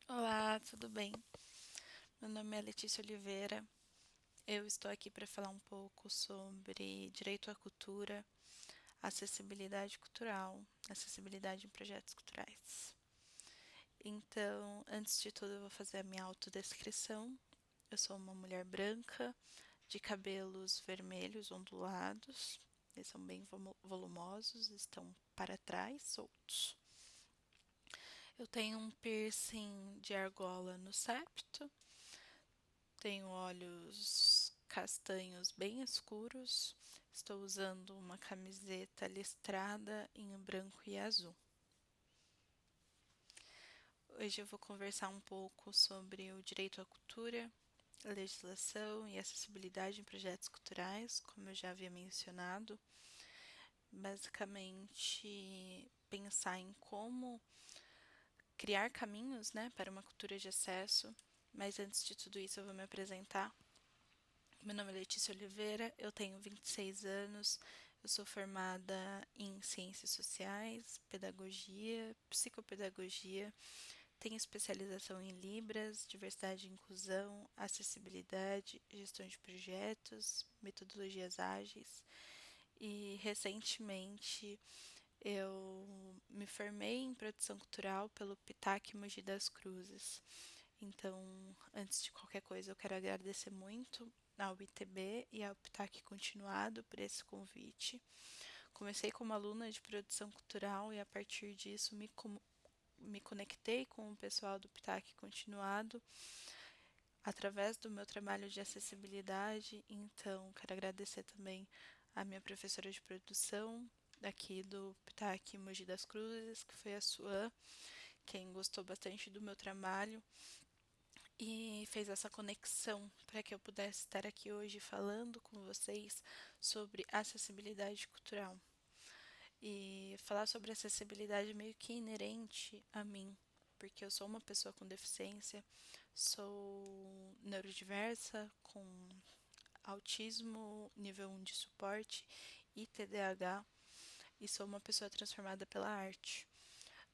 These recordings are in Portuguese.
Olá, tudo bem? Meu nome é Letícia Oliveira. Eu estou aqui para falar um pouco sobre direito à cultura, acessibilidade cultural, acessibilidade em projetos culturais. Então, antes de tudo, eu vou fazer a minha autodescrição. Eu sou uma mulher branca, de cabelos vermelhos ondulados. Eles são bem volumosos, estão para trás, soltos. Eu tenho um piercing de argola no septo. Tenho olhos castanhos bem escuros. Estou usando uma camiseta listrada em branco e azul. Hoje eu vou conversar um pouco sobre o direito à cultura, legislação e acessibilidade em projetos culturais, como eu já havia mencionado. Basicamente, pensar em como criar caminhos, né, para uma cultura de acesso. Mas antes de tudo isso, eu vou me apresentar. Meu nome é Letícia Oliveira, eu tenho 26 anos, eu sou formada em Ciências Sociais, Pedagogia, Psicopedagogia, tenho especialização em Libras, Diversidade e Inclusão, Acessibilidade, Gestão de Projetos, Metodologias Ágeis e recentemente eu me formei em Produção Cultural pelo PITAC Mogi das Cruzes. Então, antes de qualquer coisa, eu quero agradecer muito ao ITB e ao PITAC Continuado por esse convite. Comecei como aluna de produção cultural e a partir disso me conectei com o pessoal do PITAC Continuado através do meu trabalho de acessibilidade. Então, quero agradecer também a minha professora de produção daqui do PITAC Mogi das Cruzes, que foi a Suan, quem gostou bastante do meu trabalho e fez essa conexão para que eu pudesse estar aqui hoje falando com vocês sobre acessibilidade cultural. E falar sobre acessibilidade meio que inerente a mim, porque eu sou uma pessoa com deficiência, sou neurodiversa, com autismo nível 1 de suporte e TDAH, e sou uma pessoa transformada pela arte.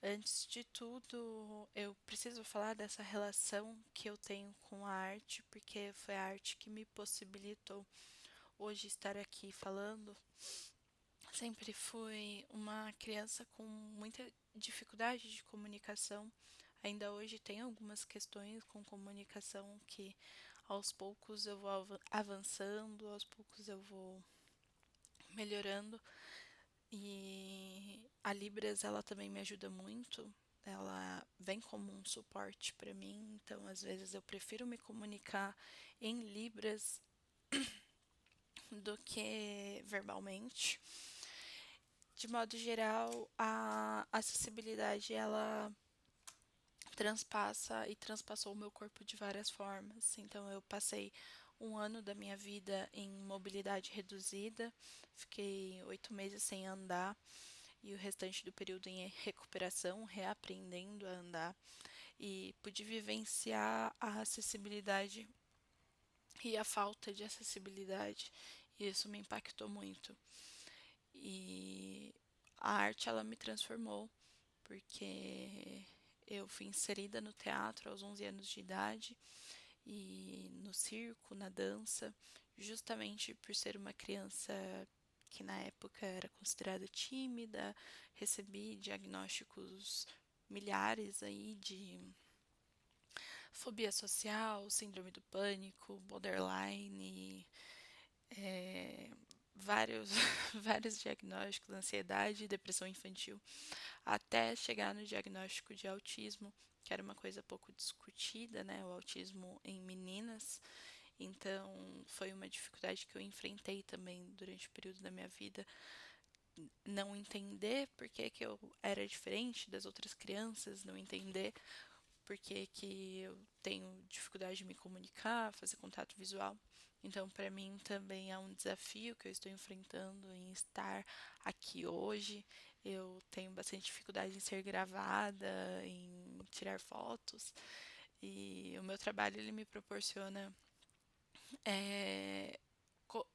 Antes de tudo, eu preciso falar dessa relação que eu tenho com a arte, porque foi a arte que me possibilitou hoje estar aqui falando. Sempre fui uma criança com muita dificuldade de comunicação. Ainda hoje tenho algumas questões com comunicação que aos poucos eu vou avançando, aos poucos eu vou melhorando. E a Libras ela também me ajuda muito. Ela vem como um suporte para mim, então às vezes eu prefiro me comunicar em Libras do que verbalmente. De modo geral, a acessibilidade ela transpassa e transpassou o meu corpo de várias formas. Então eu passei um ano da minha vida em mobilidade reduzida, fiquei 8 meses sem andar e o restante do período em recuperação, reaprendendo a andar e pude vivenciar a acessibilidade e a falta de acessibilidade. E isso me impactou muito. E a arte ela me transformou porque eu fui inserida no teatro aos 11 anos de idade e no circo, na dança, justamente por ser uma criança que na época era considerada tímida, recebi diagnósticos milhares aí de fobia social, síndrome do pânico, borderline, é, vários, vários diagnósticos, ansiedade e depressão infantil, até chegar no diagnóstico de autismo, que era uma coisa pouco discutida, né, o autismo em meninas. Então, foi uma dificuldade que eu enfrentei também durante o período da minha vida, não entender por que que eu era diferente das outras crianças, não entender por que que eu tenho dificuldade de me comunicar, fazer contato visual. Então, para mim também é um desafio que eu estou enfrentando em estar aqui hoje. Eu tenho bastante dificuldade em ser gravada, em tirar fotos, e o meu trabalho ele me proporciona é, co-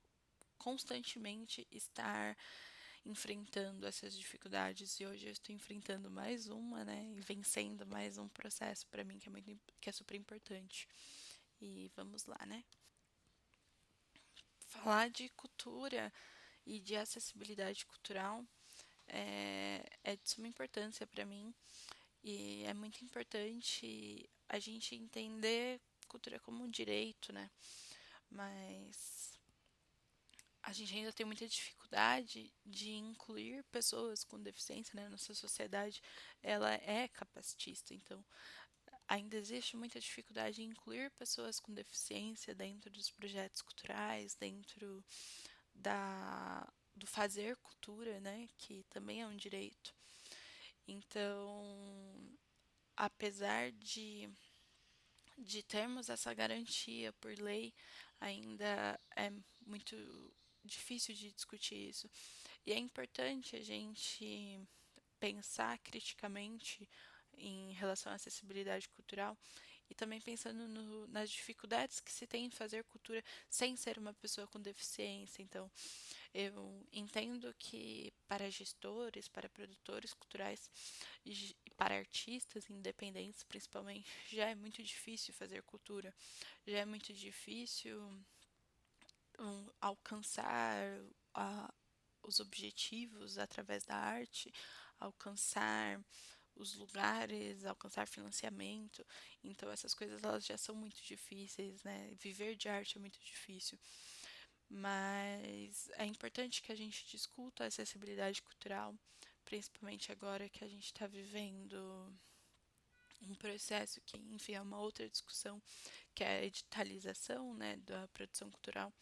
constantemente estar enfrentando essas dificuldades e hoje eu estou enfrentando mais uma, né, e vencendo mais um processo para mim que é que é super importante. E vamos lá, né? Falar de cultura e de acessibilidade cultural é de suma importância para mim e é muito importante a gente entender cultura como um direito, né? Mas a gente ainda tem muita dificuldade de incluir pessoas com deficiência, né? Nossa sociedade, ela é capacitista, então ainda existe muita dificuldade em incluir pessoas com deficiência dentro dos projetos culturais, dentro do fazer cultura, né? Que também é um direito. Então, apesar de termos essa garantia por lei, ainda é muito difícil de discutir isso. E é importante a gente pensar criticamente em relação à acessibilidade cultural e também pensando nas dificuldades que se tem em fazer cultura sem ser uma pessoa com deficiência. Então, eu entendo que para gestores, para produtores culturais e para artistas independentes, principalmente, já é muito difícil fazer cultura, já é muito difícil alcançar a, os objetivos através da arte, alcançar os lugares, alcançar financiamento. Então essas coisas elas já são muito difíceis, né? Viver de arte é muito difícil. Mas é importante que a gente discuta a acessibilidade cultural, principalmente agora que a gente está vivendo um processo que, enfim, é uma outra discussão, que é a editalização, né, da produção cultural.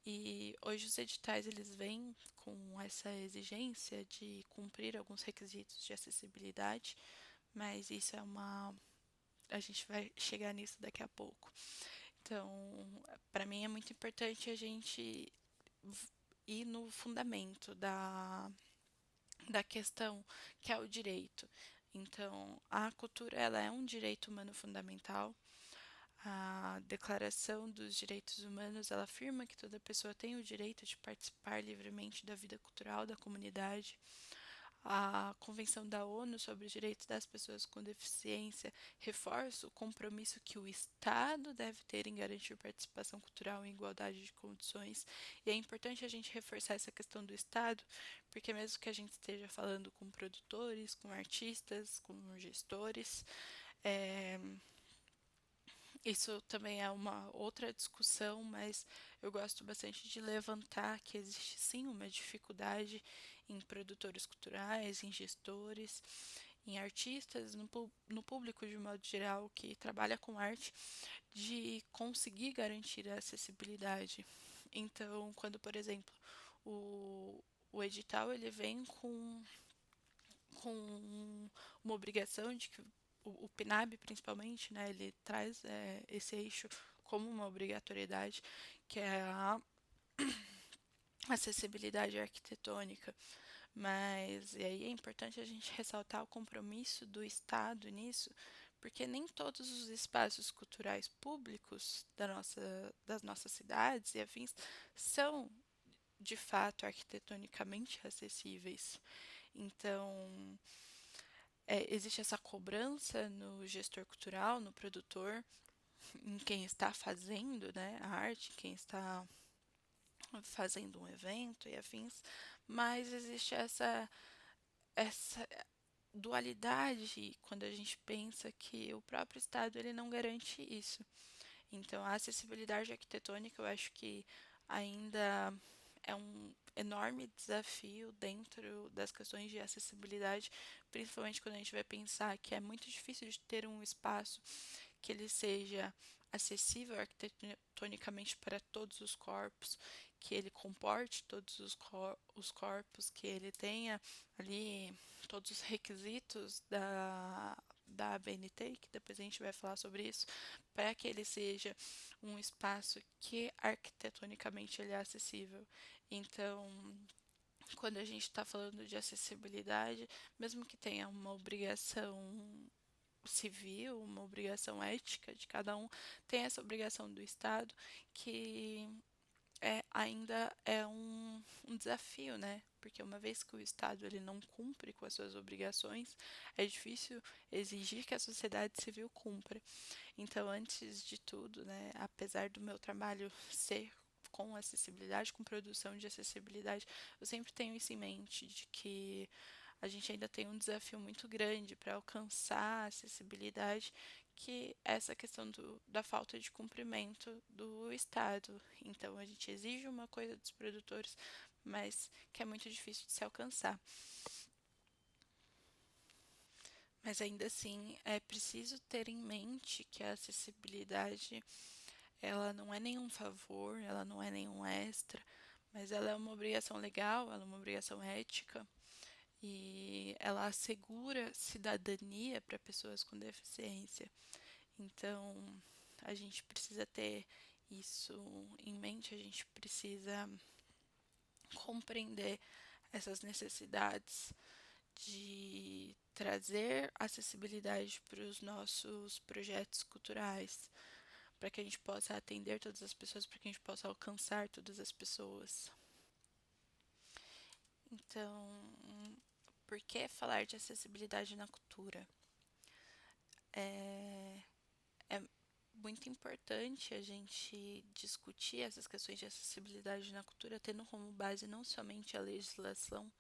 E hoje os editais eles vêm com essa exigência de cumprir alguns requisitos de acessibilidade, mas isso é uma a gente vai chegar nisso daqui a pouco. Então, para mim é muito importante a gente ir no fundamento da questão que é o direito. Então, a cultura ela é um direito humano fundamental. A Declaração dos Direitos Humanos ela afirma que toda pessoa tem o direito de participar livremente da vida cultural da comunidade. A Convenção da ONU sobre os Direitos das Pessoas com Deficiência reforça o compromisso que o Estado deve ter em garantir participação cultural em igualdade de condições. E é importante a gente reforçar essa questão do Estado, porque mesmo que a gente esteja falando com produtores, com artistas, com gestores, é, isso também é uma outra discussão, mas eu gosto bastante de levantar que existe sim uma dificuldade em produtores culturais, em gestores, em artistas, no público de modo geral que trabalha com arte, de conseguir garantir a acessibilidade. Então, quando, por exemplo, o edital ele vem com uma obrigação de que o PNAB principalmente, né, ele traz esse eixo como uma obrigatoriedade, que é a acessibilidade arquitetônica. Mas e aí é importante a gente ressaltar o compromisso do Estado nisso, porque nem todos os espaços culturais públicos das nossas cidades e afins são de fato arquitetonicamente acessíveis. Então, existe essa cobrança no gestor cultural, no produtor, em quem está fazendo, né, a arte, quem está fazendo um evento e afins, mas existe essa dualidade quando a gente pensa que o próprio Estado ele não garante isso. Então, a acessibilidade arquitetônica, eu acho que ainda é um enorme desafio dentro das questões de acessibilidade, principalmente quando a gente vai pensar que é muito difícil de ter um espaço que ele seja acessível arquitetonicamente para todos os corpos, que ele comporte todos os corpos, que ele tenha ali todos os requisitos da ABNT, que depois a gente vai falar sobre isso, para que ele seja um espaço que arquitetonicamente ele é acessível. Então, quando a gente está falando de acessibilidade, mesmo que tenha uma obrigação civil, uma obrigação ética de cada um, tem essa obrigação do Estado que ainda é um desafio, né? Porque uma vez que o Estado ele não cumpre com as suas obrigações, é difícil exigir que a sociedade civil cumpra. Então, antes de tudo, né, apesar do meu trabalho ser com acessibilidade, com produção de acessibilidade, eu sempre tenho isso em mente, de que a gente ainda tem um desafio muito grande para alcançar a acessibilidade, que é essa questão da falta de cumprimento do Estado. Então, a gente exige uma coisa dos produtores, mas que é muito difícil de se alcançar. Mas ainda assim, é preciso ter em mente que a acessibilidade ela não é nenhum favor, ela não é nenhum extra, mas ela é uma obrigação legal, ela é uma obrigação ética e ela assegura cidadania para pessoas com deficiência. Então, a gente precisa ter isso em mente, a gente precisa compreender essas necessidades de trazer acessibilidade para os nossos projetos culturais, para que a gente possa atender todas as pessoas, para que a gente possa alcançar todas as pessoas. Então, por que falar de acessibilidade na cultura? É, é muito importante a gente discutir essas questões de acessibilidade na cultura, tendo como base não somente a legislação,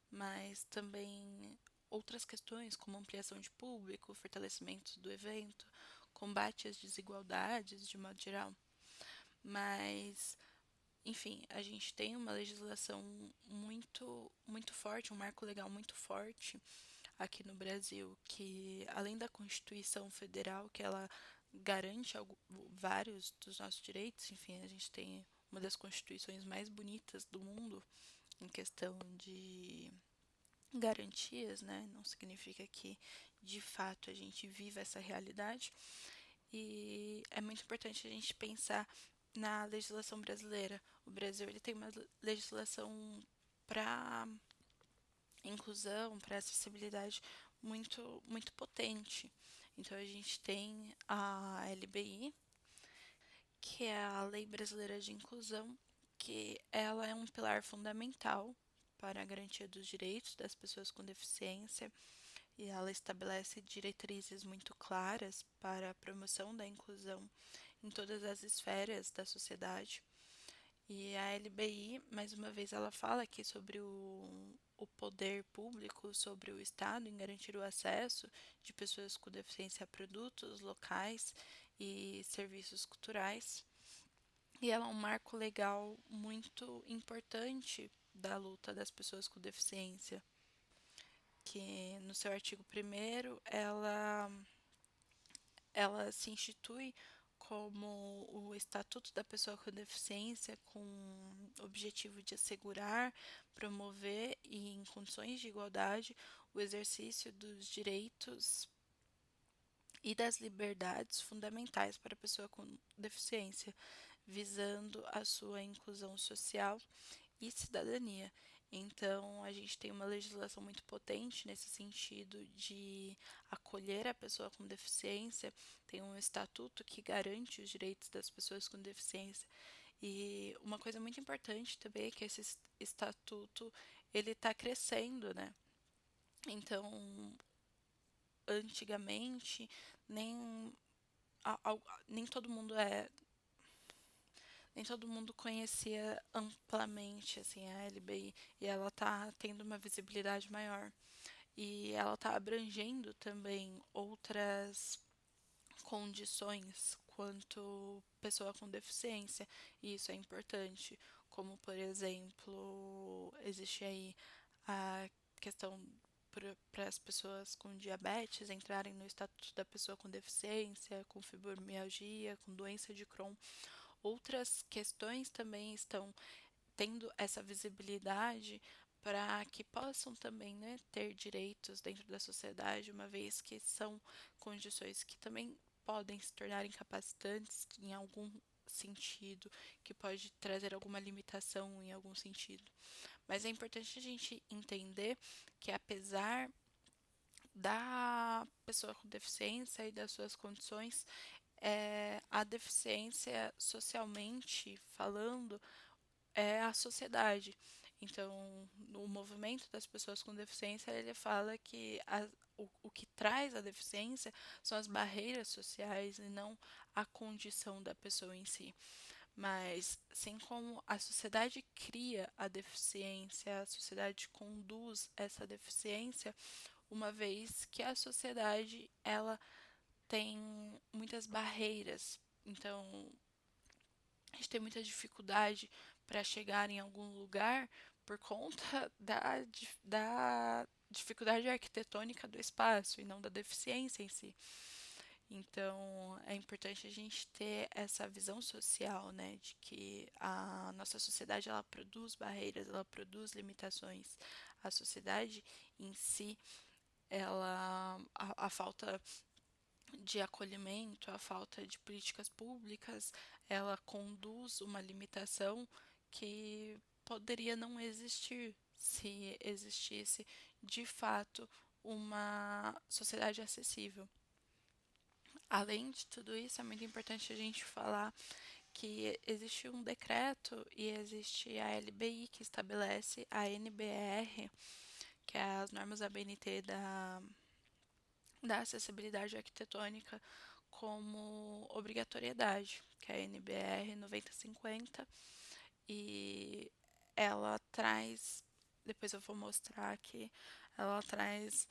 mas também outras questões como ampliação de público, fortalecimento do evento, combate às desigualdades de modo geral. Mas, enfim, a gente tem uma legislação muito forte, um marco legal muito forte aqui no Brasil, que além da Constituição Federal, que ela garante vários dos nossos direitos, enfim, a gente tem uma das constituições mais bonitas do mundo em questão de garantias, né? Não significa que de fato a gente viva essa realidade. E é muito importante a gente pensar na legislação brasileira. O Brasil ele tem uma legislação para inclusão, para acessibilidade muito potente. Então a gente tem a LBI, que é a Lei Brasileira de Inclusão, que ela é um pilar fundamental para a garantia dos direitos das pessoas com deficiência e ela estabelece diretrizes muito claras para a promoção da inclusão em todas as esferas da sociedade. E a LBI, mais uma vez, ela fala aqui sobre o poder público, sobre o Estado em garantir o acesso de pessoas com deficiência a produtos locais e serviços culturais. E ela é um marco legal muito importante da luta das pessoas com deficiência, que no seu artigo 1º ela se institui como o Estatuto da Pessoa com Deficiência, com o objetivo de assegurar, promover e, em condições de igualdade, o exercício dos direitos e das liberdades fundamentais para a pessoa com deficiência, visando a sua inclusão social e cidadania. Então, a gente tem uma legislação muito potente nesse sentido de acolher a pessoa com deficiência, tem um estatuto que garante os direitos das pessoas com deficiência. E uma coisa muito importante também é que esse estatuto ele está crescendo, né? Então, antigamente, nem, nem todo mundo nem todo mundo conhecia amplamente assim a LBI e ela tá tendo uma visibilidade maior e ela tá abrangendo também outras condições quanto pessoa com deficiência e isso é importante, como por exemplo existe aí a questão para as pessoas com diabetes entrarem no estatuto da pessoa com deficiência, com fibromialgia, com doença de Crohn. Outras questões também estão tendo essa visibilidade para que possam também, né, ter direitos dentro da sociedade, uma vez que são condições que também podem se tornar incapacitantes em algum sentido, que pode trazer alguma limitação em algum sentido. Mas é importante a gente entender que apesar da pessoa com deficiência e das suas condições, A deficiência, socialmente falando, é a sociedade. Então, no movimento das pessoas com deficiência, ele fala que o que traz a deficiência são as barreiras sociais e não a condição da pessoa em si. Mas, assim como a sociedade cria a deficiência, a sociedade conduz essa deficiência, uma vez que a sociedade ela tem muitas barreiras. Então, a gente tem muita dificuldade para chegar em algum lugar por conta da dificuldade arquitetônica do espaço e não da deficiência em si. Então, é importante a gente ter essa visão social, né, de que a nossa sociedade ela produz barreiras, ela produz limitações. A sociedade em si, a falta de acolhimento, a falta de políticas públicas, ela conduz uma limitação que poderia não existir se existisse de fato uma sociedade acessível. Além de tudo isso, é muito importante a gente falar que existe um decreto e existe a LBI que estabelece a NBR, que é as normas ABNT da acessibilidade arquitetônica como obrigatoriedade, que é a NBR 9050, e ela traz, depois eu vou mostrar aqui, ela traz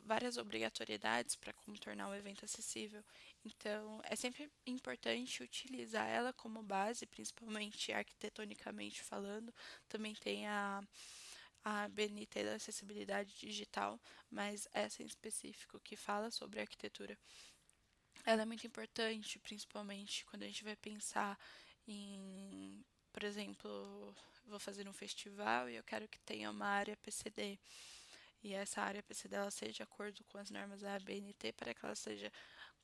várias obrigatoriedades para como tornar um evento acessível. Então, é sempre importante utilizar ela como base, principalmente arquitetonicamente falando. Também tem a BNT da acessibilidade digital, mas essa em específico que fala sobre arquitetura, ela é muito importante, principalmente quando a gente vai pensar em, por exemplo, vou fazer um festival e eu quero que tenha uma área PCD. E essa área PCD ela seja de acordo com as normas da ABNT para que ela seja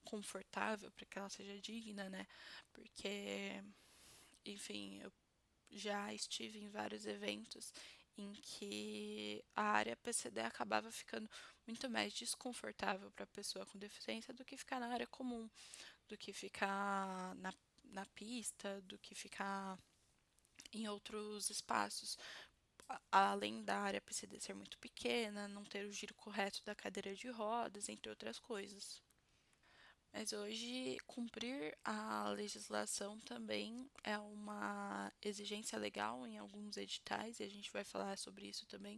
confortável, para que ela seja digna, né? Porque, enfim, eu já estive em vários eventos em que a área PCD acabava ficando muito mais desconfortável para a pessoa com deficiência do que ficar na área comum, do que ficar na pista, do que ficar em outros espaços. Além da área PCD ser muito pequena, não ter o giro correto da cadeira de rodas, entre outras coisas. Mas hoje, cumprir a legislação também é uma exigência legal em alguns editais, e a gente vai falar sobre isso também,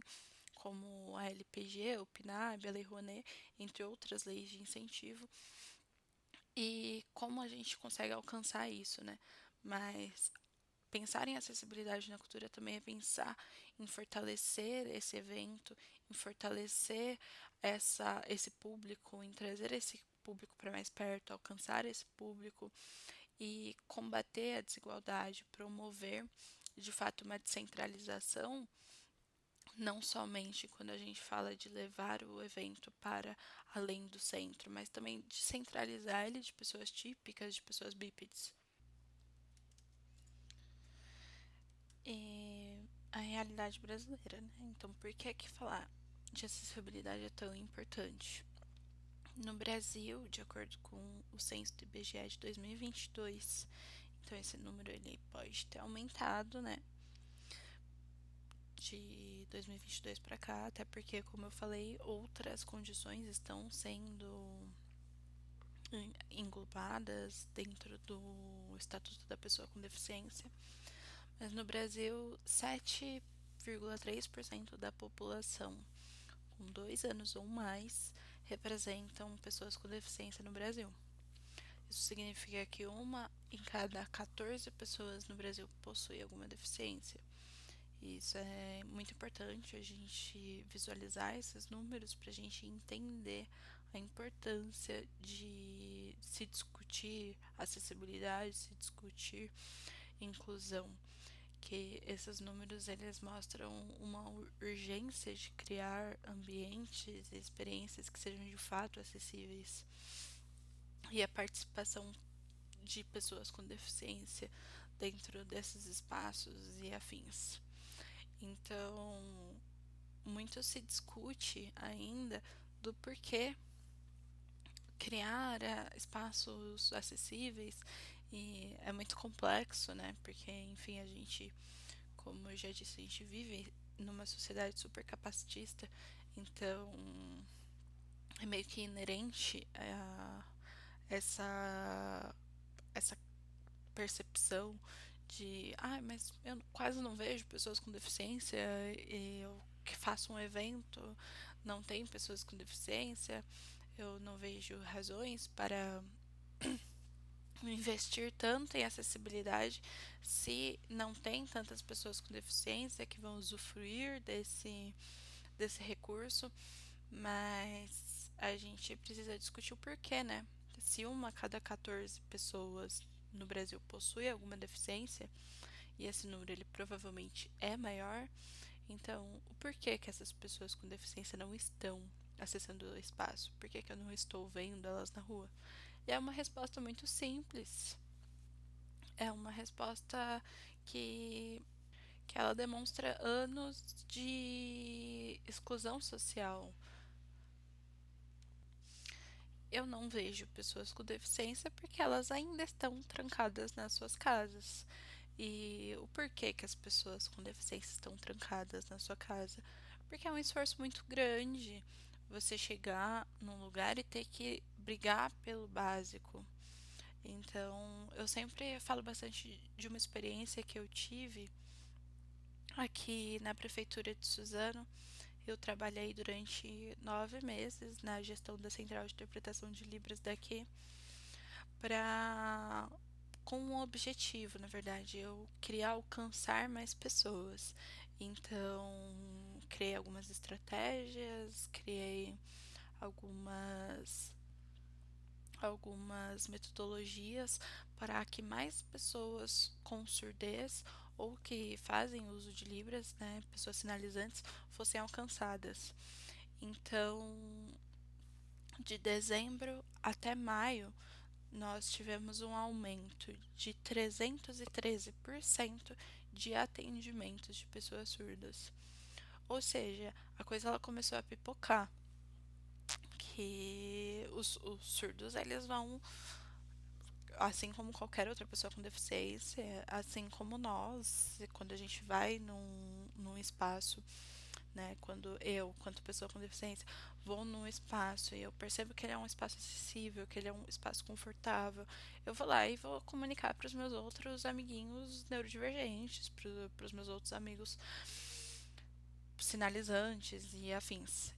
como a LPG, o PNAB, a Lei Rouanet, entre outras leis de incentivo, e como a gente consegue alcançar isso, né? Mas pensar em acessibilidade na cultura também é pensar em fortalecer esse evento, em fortalecer esse público, em trazer esse público para mais perto, alcançar esse público e combater a desigualdade, promover de fato uma descentralização, não somente quando a gente fala de levar o evento para além do centro, mas também descentralizar ele de pessoas típicas, de pessoas bípedes. E a realidade brasileira, né? Então, por que que falar de acessibilidade é tão importante? No Brasil, de acordo com o censo do IBGE de 2022, então esse número ele pode ter aumentado, né, de 2022 para cá, até porque, como eu falei, outras condições estão sendo englobadas dentro do Estatuto da Pessoa com Deficiência. Mas no Brasil, 7,3% da população com 2 anos ou mais representam pessoas com deficiência no Brasil. Isso significa que uma em cada 14 pessoas no Brasil possui alguma deficiência. E isso é muito importante a gente visualizar esses números para a gente entender a importância de se discutir acessibilidade, se discutir inclusão, que esses números eles mostram uma urgência de criar ambientes e experiências que sejam de fato acessíveis e a participação de pessoas com deficiência dentro desses espaços e afins. Então, muito se discute ainda do porquê criar espaços acessíveis e é muito complexo, né? Porque, enfim, a gente, como eu já disse, a gente vive numa sociedade super capacitista, então é meio que inerente a essa essa percepção de, mas eu quase não vejo pessoas com deficiência e eu que faço um evento não tem pessoas com deficiência, eu não vejo razões para investir tanto em acessibilidade se não tem tantas pessoas com deficiência que vão usufruir desse recurso, mas a gente precisa discutir o porquê, né? Se uma a cada 14 pessoas no Brasil possui alguma deficiência, e esse número ele provavelmente é maior, então o porquê que essas pessoas com deficiência não estão acessando o espaço? Por que que eu não estou vendo elas na rua? E é uma resposta muito simples. É uma resposta que, que ela demonstra anos de exclusão social. Eu não vejo pessoas com deficiência porque elas ainda estão trancadas nas suas casas. E o porquê que as pessoas com deficiência estão trancadas na sua casa? Porque é um esforço muito grande você chegar num lugar e ter que brigar pelo básico. Então, eu sempre falo bastante de uma experiência que eu tive aqui na prefeitura de Suzano. Eu trabalhei durante 9 meses na gestão da Central de Interpretação de Libras daqui, para com um objetivo, na verdade, eu queria alcançar mais pessoas. Então, criei algumas estratégias, criei algumas algumas metodologias para que mais pessoas com surdez ou que fazem uso de Libras, né, pessoas sinalizantes, fossem alcançadas. Então, de dezembro até maio, nós tivemos um aumento de 313% de atendimentos de pessoas surdas. Ou seja, a coisa ela começou a pipocar, que os surdos eles vão, assim como qualquer outra pessoa com deficiência, assim como nós, quando a gente vai num espaço, né, quando eu, quanto pessoa com deficiência, vou num espaço e eu percebo que ele é um espaço acessível, que ele é um espaço confortável, eu vou lá e vou comunicar para os meus outros amiguinhos neurodivergentes, para os meus outros amigos sinalizantes e afins,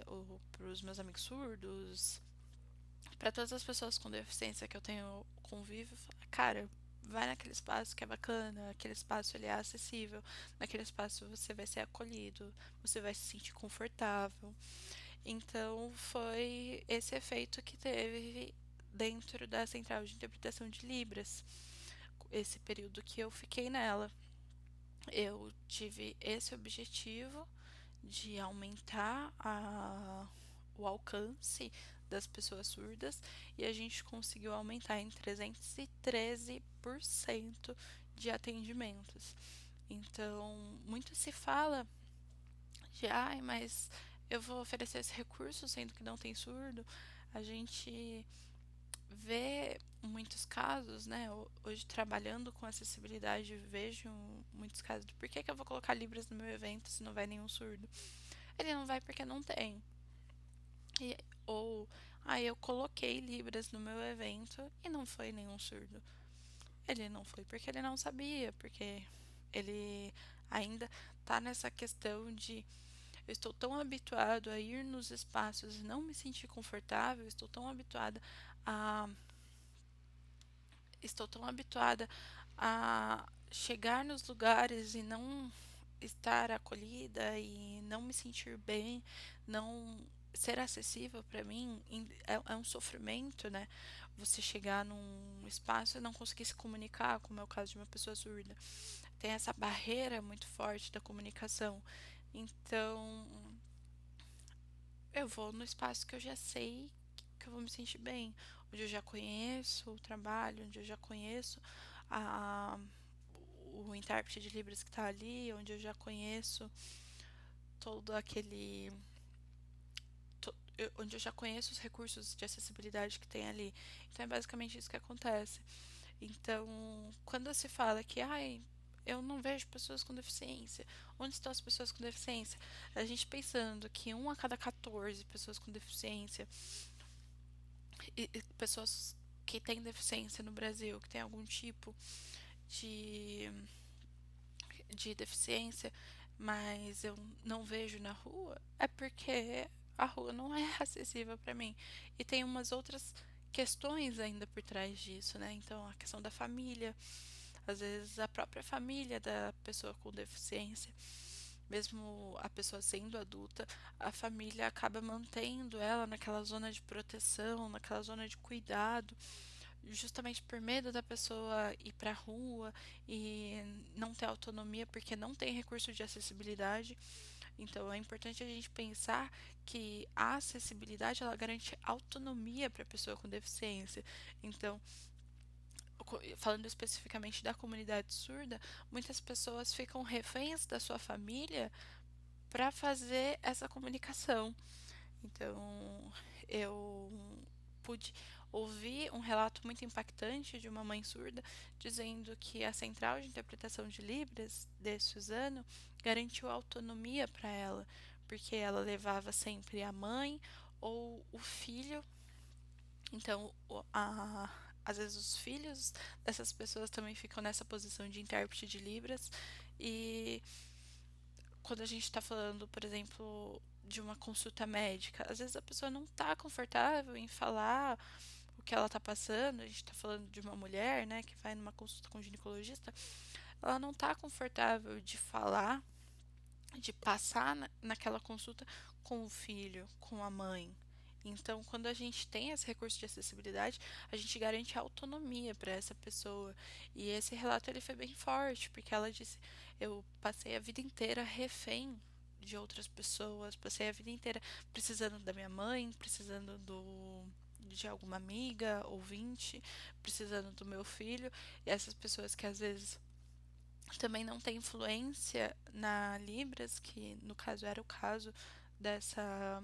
ou para os meus amigos surdos, para todas as pessoas com deficiência que eu tenho convívio, falar, cara, vai naquele espaço que é bacana, aquele espaço ele é acessível, naquele espaço você vai ser acolhido, você vai se sentir confortável. Então foi esse efeito que teve dentro da central de interpretação de Libras, esse período que eu fiquei nela. Eu tive esse objetivo de aumentar o alcance das pessoas surdas e a gente conseguiu aumentar em 313% de atendimentos. Então, muito se fala de, mas eu vou oferecer esse recurso sendo que não tem surdo. A gente vê muitos casos, né? Hoje trabalhando com acessibilidade, vejo muitos casos de por que que eu vou colocar Libras no meu evento se não vai nenhum surdo? Ele não vai porque não tem. E, ou, eu coloquei Libras no meu evento e não foi nenhum surdo. Ele não foi porque ele não sabia, porque ele ainda tá nessa questão de eu estou tão habituado a ir nos espaços e não me sentir confortável, a estou tão habituada a chegar nos lugares e não estar acolhida e não me sentir bem, não ser acessível para mim é um sofrimento, né? Você chegar num espaço e não conseguir se comunicar, como é o caso de uma pessoa surda. Tem essa barreira muito forte da comunicação. Então, eu vou no espaço que eu já sei que eu vou me sentir bem, onde eu já conheço o trabalho, onde eu já conheço a, o intérprete de Libras que está ali, onde eu já conheço todo aquele. onde eu já conheço os recursos de acessibilidade que tem ali. Então é basicamente isso que acontece. Então, quando se fala que, ai, eu não vejo pessoas com deficiência, onde estão as pessoas com deficiência? A gente pensando que 1 a cada 14 pessoas com deficiência, e pessoas que têm deficiência no Brasil, que tem algum tipo de, de deficiência, mas eu não vejo na rua, é porque a rua não é acessível para mim. E tem umas outras questões ainda por trás disso, né? Então, a questão da família, às vezes a própria família da pessoa com deficiência, mesmo a pessoa sendo adulta, a família acaba mantendo ela naquela zona de proteção, naquela zona de cuidado, justamente por medo da pessoa ir para a rua e não ter autonomia porque não tem recurso de acessibilidade. Então é importante a gente pensar que a acessibilidade ela garante autonomia para a pessoa com deficiência. Então, falando especificamente da comunidade surda, muitas pessoas ficam reféns da sua família para fazer essa comunicação. Então, eu pude ouvir um relato muito impactante de uma mãe surda dizendo que a central de interpretação de Libras de Suzano garantiu autonomia para ela, porque ela levava sempre a mãe ou o filho. Então, às vezes os filhos dessas pessoas também ficam nessa posição de intérprete de Libras. E quando a gente está falando, por exemplo, de uma consulta médica, às vezes a pessoa não está confortável em falar o que ela está passando. A gente está falando de uma mulher, né, que vai numa consulta com um ginecologista, ela não está confortável de falar, de passar naquela consulta com o filho, com a mãe. Então, quando a gente tem esse recurso de acessibilidade, a gente garante autonomia para essa pessoa. E esse relato ele foi bem forte, porque ela disse: eu passei a vida inteira refém de outras pessoas, passei a vida inteira precisando da minha mãe, precisando de alguma amiga, ouvinte, precisando do meu filho. E essas pessoas que às vezes também não têm influência na Libras, que no caso era o caso dessa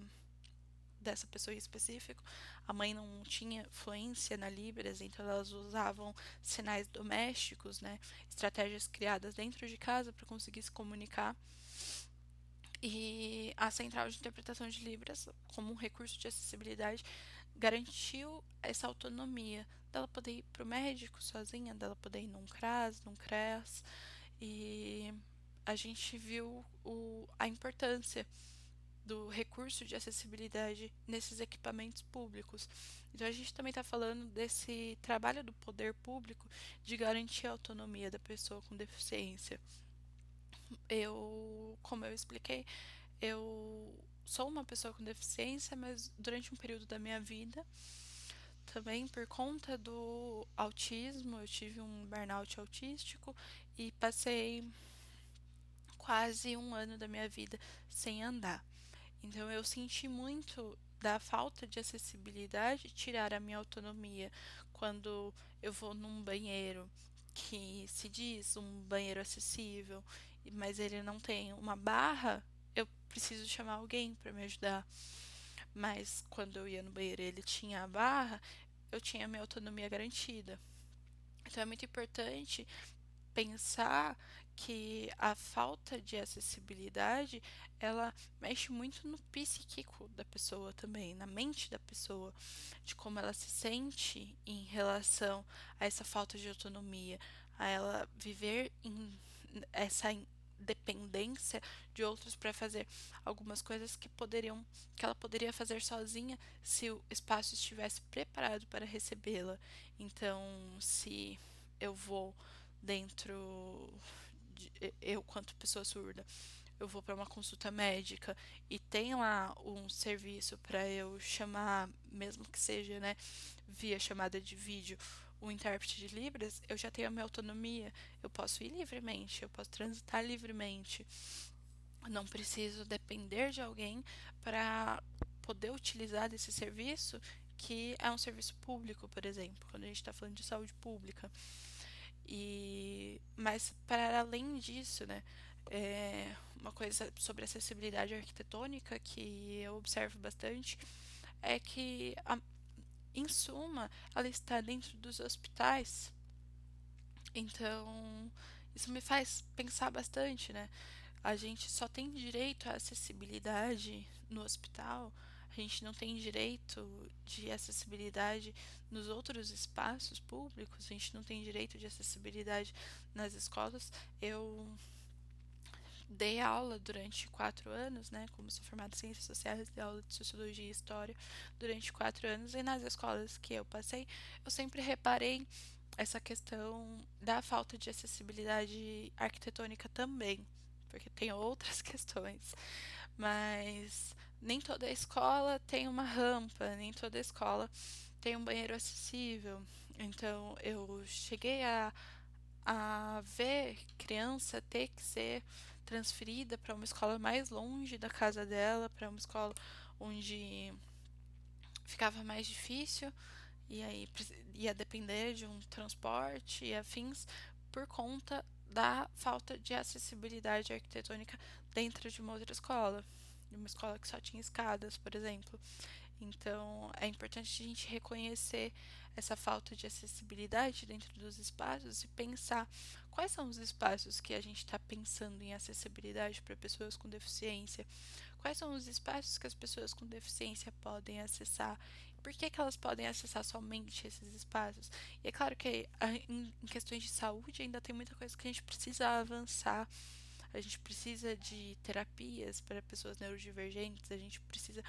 pessoa em específico, a mãe não tinha fluência na Libras, então elas usavam sinais domésticos, né, estratégias criadas dentro de casa para conseguir se comunicar. E a central de interpretação de Libras, como um recurso de acessibilidade, garantiu essa autonomia dela poder ir para o médico sozinha, dela poder ir num CRAS, num CREAS, e a gente viu a importância do recurso de acessibilidade nesses equipamentos públicos. Então a gente também está falando desse trabalho do poder público de garantir a autonomia da pessoa com deficiência. Como eu expliquei, eu sou uma pessoa com deficiência, mas durante um período da minha vida, também por conta do autismo, eu tive um burnout autístico e passei quase um ano da minha vida sem andar. Então eu senti muito da falta de acessibilidade tirar a minha autonomia quando eu vou num banheiro que se diz um banheiro acessível, mas ele não tem uma barra, eu preciso chamar alguém para me ajudar. Mas quando eu ia no banheiro e ele tinha a barra, eu tinha a minha autonomia garantida. Então é muito importante pensar que a falta de acessibilidade ela mexe muito no psíquico da pessoa também, na mente da pessoa, de como ela se sente em relação a essa falta de autonomia, a ela viver em essa dependência de outros para fazer algumas coisas que ela poderia fazer sozinha se o espaço estivesse preparado para recebê-la. Então, se eu vou dentro eu quanto pessoa surda, eu vou para uma consulta médica e tem lá um serviço para eu chamar, mesmo que seja, né, via chamada de vídeo, um intérprete de Libras, eu já tenho a minha autonomia, eu posso ir livremente, eu posso transitar livremente, não preciso depender de alguém para poder utilizar desse serviço, que é um serviço público, por exemplo, quando a gente está falando de saúde pública. Mas para além disso, né, uma coisa sobre acessibilidade arquitetônica que eu observo bastante é que, em suma, ela está dentro dos hospitais. Então, isso me faz pensar bastante, né? A gente só tem direito à acessibilidade no hospital, a gente não tem direito de acessibilidade nos outros espaços públicos, a gente não tem direito de acessibilidade nas escolas. Eu dei aula durante 4 anos, né? Como sou formada em Ciências Sociais, dei aula de Sociologia e História durante 4 anos, e nas escolas que eu passei, eu sempre reparei essa questão da falta de acessibilidade arquitetônica também, porque tem outras questões, mas nem toda escola tem uma rampa, nem toda escola tem um banheiro acessível. Então eu cheguei a ver criança ter que ser transferida para uma escola mais longe da casa dela, para uma escola onde ficava mais difícil e aí ia depender de um transporte e afins por conta da falta de acessibilidade arquitetônica dentro de uma outra escola, de uma escola que só tinha escadas, por exemplo. Então, é importante a gente reconhecer essa falta de acessibilidade dentro dos espaços e pensar quais são os espaços que a gente está pensando em acessibilidade para pessoas com deficiência, quais são os espaços que as pessoas com deficiência podem acessar. Por que, que elas podem acessar somente esses espaços? E é claro que em questões de saúde ainda tem muita coisa que a gente precisa avançar. A gente precisa de terapias para pessoas neurodivergentes, a gente precisa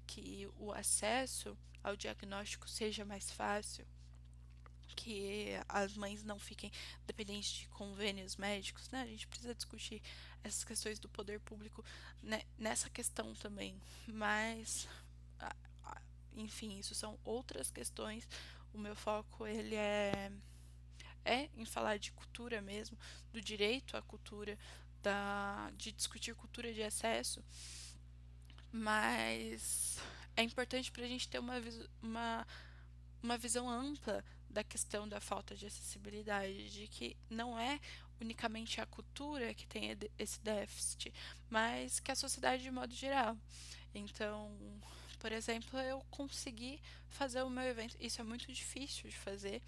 que o acesso ao diagnóstico seja mais fácil, que as mães não fiquem dependentes de convênios médicos, né? A gente precisa discutir essas questões do poder público, né, nessa questão também. Mas, enfim, isso são outras questões. O meu foco ele é em falar de cultura mesmo, do direito à cultura, de discutir cultura de acesso, mas é importante para a gente ter uma visão ampla da questão da falta de acessibilidade, de que não é unicamente a cultura que tem esse déficit, mas que a sociedade de modo geral. Então, por exemplo, eu consegui fazer o meu evento. Isso é muito difícil de fazer.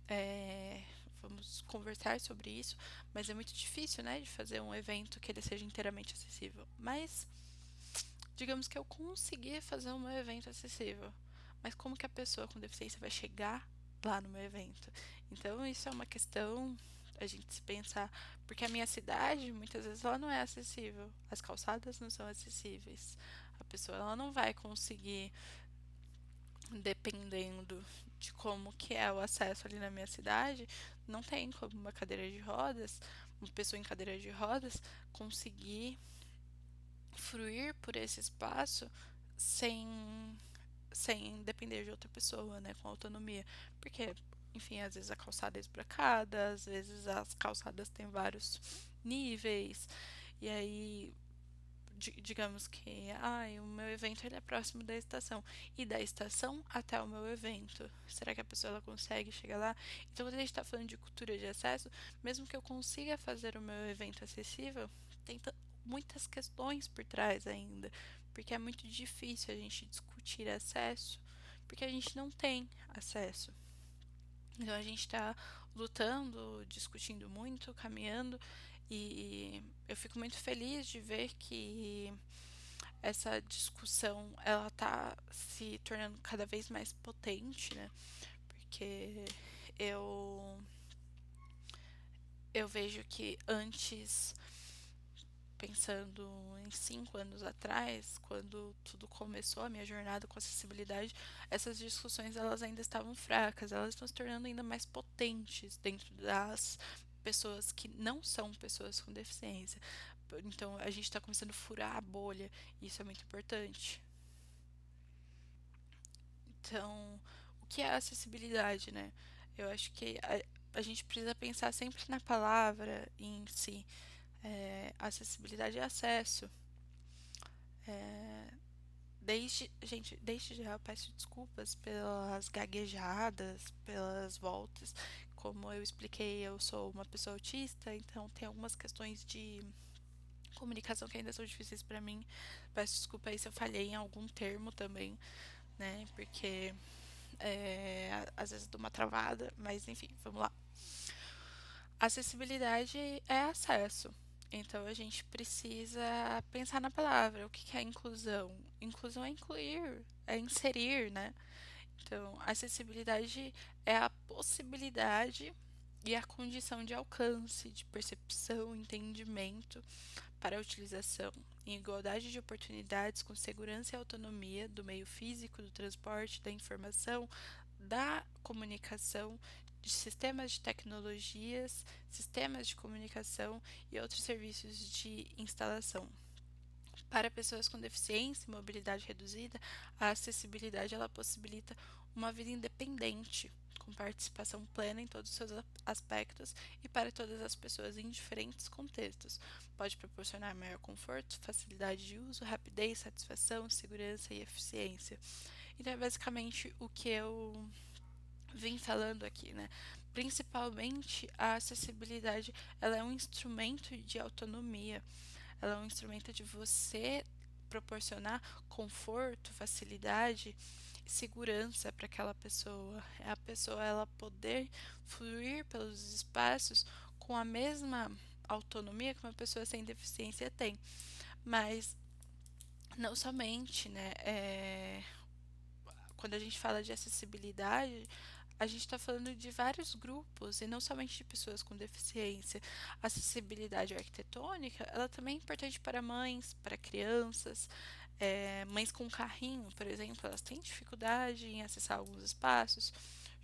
é, Vamos conversar sobre isso, mas é muito difícil, né, de fazer um evento que ele seja inteiramente acessível. Mas digamos que eu consegui fazer o meu evento acessível, mas como que a pessoa com deficiência vai chegar lá no meu evento? Então isso é uma questão a gente se pensar, porque a minha cidade muitas vezes ela não é acessível, as calçadas não são acessíveis, a pessoa ela não vai conseguir, dependendo de como que é o acesso ali na minha cidade, não tem como uma cadeira de rodas, uma pessoa em cadeira de rodas conseguir fruir por esse espaço sem, sem depender de outra pessoa, né, com autonomia. Porque, enfim, às vezes a calçada é esburacada, às vezes as calçadas têm vários níveis, e aí digamos que o meu evento ele é próximo da estação e da estação até o meu evento, será que a pessoa ela consegue chegar lá? Então quando a gente está falando de cultura de acesso, mesmo que eu consiga fazer o meu evento acessível, tem muitas questões por trás ainda, porque é muito difícil a gente discutir acesso porque a gente não tem acesso. Então a gente está lutando, discutindo muito, caminhando, e eu fico muito feliz de ver que essa discussão ela tá se tornando cada vez mais potente, né? Porque eu eu vejo que antes, pensando em 5 anos atrás, quando tudo começou a minha jornada com acessibilidade, essas discussões elas ainda estavam fracas, elas estão se tornando ainda mais potentes dentro das pessoas que não são pessoas com deficiência. Então a gente está começando a furar a bolha, e isso é muito importante. Então, o que é acessibilidade, né? Eu acho que a gente precisa pensar sempre na palavra em si. Acessibilidade é acesso. É, desde já eu peço desculpas pelas gaguejadas, pelas voltas. Como eu expliquei, eu sou uma pessoa autista, então tem algumas questões de comunicação que ainda são difíceis para mim. Peço desculpa aí se eu falhei em algum termo também, né? Porque às vezes dou uma travada, mas enfim, vamos lá. Acessibilidade é acesso. Então a gente precisa pensar na palavra. O que que é inclusão? Inclusão é incluir, é inserir, né? Então, acessibilidade é a possibilidade e a condição de alcance, de percepção, entendimento para a utilização em igualdade de oportunidades com segurança e autonomia do meio físico, do transporte, da informação, da comunicação, de sistemas de tecnologias, sistemas de comunicação e outros serviços de instalação. Para pessoas com deficiência e mobilidade reduzida, a acessibilidade ela possibilita uma vida independente, com participação plena em todos os seus aspectos e para todas as pessoas em diferentes contextos. Pode proporcionar maior conforto, facilidade de uso, rapidez, satisfação, segurança e eficiência. Então é basicamente o que eu vim falando aqui, né? Principalmente a acessibilidade, ela é um instrumento de autonomia, ela é um instrumento de você proporcionar conforto, facilidade, segurança para aquela pessoa. É a pessoa ela poder fluir pelos espaços com a mesma autonomia que uma pessoa sem deficiência tem. Mas não somente, né? Quando a gente fala de acessibilidade, a gente está falando de vários grupos e não somente de pessoas com deficiência. A acessibilidade arquitetônica, ela também é importante para mães, para crianças, mães com carrinho, por exemplo, elas têm dificuldade em acessar alguns espaços,